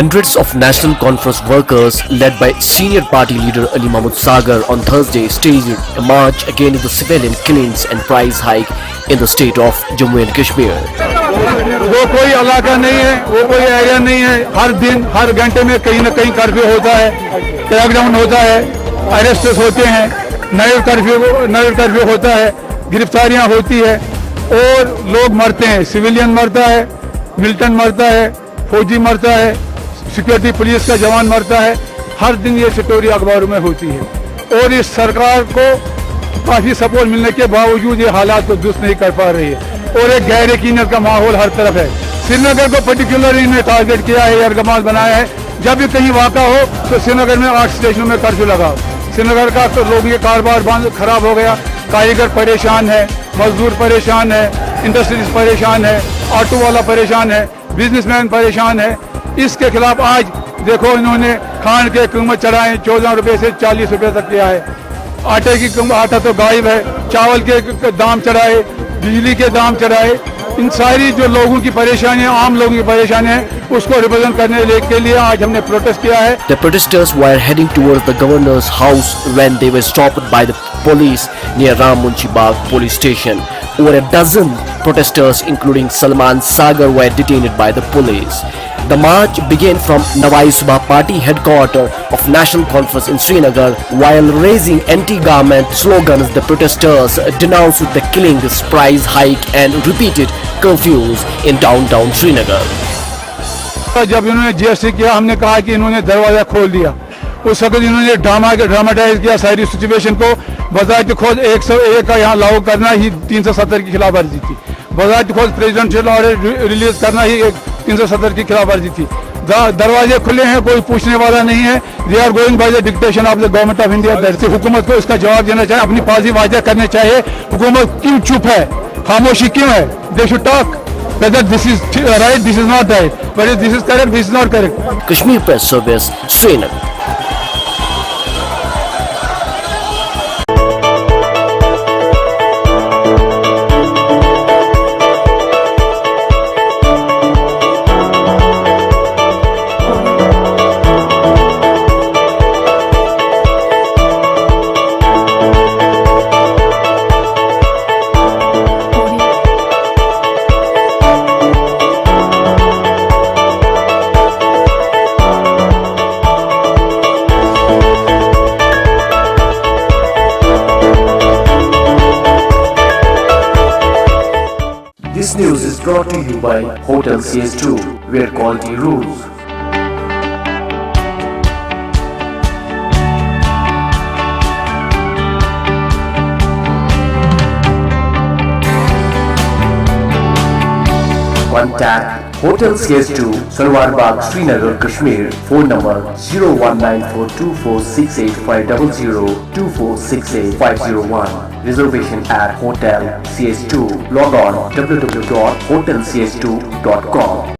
Hundreds of National Conference workers, led by senior party leader Ali Mahmood Sagar, on Thursday staged a march against the civilian killings and price hike in the state of Jammu and Kashmir. वो कोई इलाका नहीं है, वो कोई area नहीं है। हर दिन हर घंटे में कहीं ना कहीं कर्फ्यू होता है, क्रैकडाउन होता है, अरेस्ट्स होते हैं, नए कर्फ्यू होता है, गिरफ्तारियां होती है और लोग मरते हैं। सिविलियन मरता है, मिलिटेंट मरता है, फौजी मरता है, सिक्योरिटी पुलिस का जवान मरता है। हर दिन ये स्टोरी अखबारों में होती है और इस सरकार को काफ़ी सपोर्ट मिलने के बावजूद ये हालात को दुरुस्त नहीं कर पा रही है और एक गैर यकीनत का माहौल हर तरफ है। श्रीनगर को पर्टिकुलरली इन्हें टारगेट किया है, यरगमाल बनाया है। जब भी कहीं वाक़ा हो तो श्रीनगर में 8 स्टेशनों में कर्फ्यू लगाओ। श्रीनगर का तो लोगों के कारोबार बंद खराब हो गया, कारीगर परेशान है, मजदूर परेशान है, इंडस्ट्रीज परेशान है, ऑटो वाला परेशान है, बिजनेसमैन परेशान है। इसके खिलाफ आज देखो इन्होंने खांड के कीमत चढ़ाए 14 रुपये से 40 रुपये तक किया है। आटे की आटा तो गायब है, चावल के दाम चढ़ाए, बिजली के दाम चढ़ाए। इन सारी जो लोगों की परेशानियां, आम लोगों की परेशानियां हैं, उसको रिप्रेजेंट करने के लिए आज हमने प्रोटेस्ट किया है। The protesters were heading towards the governor's house when they were stopped by the police near Ram Munshi Bagh police station. Over a dozen protesters, including Salman Sagar, were detained by the police. The march began from Nawai Subha Party headquarters of National Conference in Srinagar. While raising anti-government slogans, the protesters denounced the killings, price hike and repeated curfews in downtown Srinagar. जब इन्होंने GST किया, हमने कहा कि इन्होंने दरवाजा खोल दिया। उस वक्त इन्होंने ड्रामाटाइज किया सारी सिचुएशन को। बजाय खुद 101 का यहाँ लागू करना ही 370 की खिलाफ वर्जी थी। बजाय खुद प्रेसिडेंशियल ऑर्डर रिलीज करना ही 370 की खिलाफ वर्जी थी। दरवाजे खुले हैं, कोई पूछने वाला नहीं है। They are going by the dictation of the government of India. हुकूमत को इसका जवाब देना चाहिए, अपनी पॉलिसी वाज़ेह करनी चाहिए। हुकूमत क्यों चुप है, खामोशी क्यों है? They should talk whether this is right, this is not right, whether this is correct, this is not correct. Kashmir Press Service, Srinagar. This news is brought to you by Hotel CS2, where quality rules. Contact Hotel CS2, Salwar Bagh, Srinagar, Kashmir. Phone number 0194246850, 24685001. Reservation at Hotel CS2. Log on www.hotelcs2.com.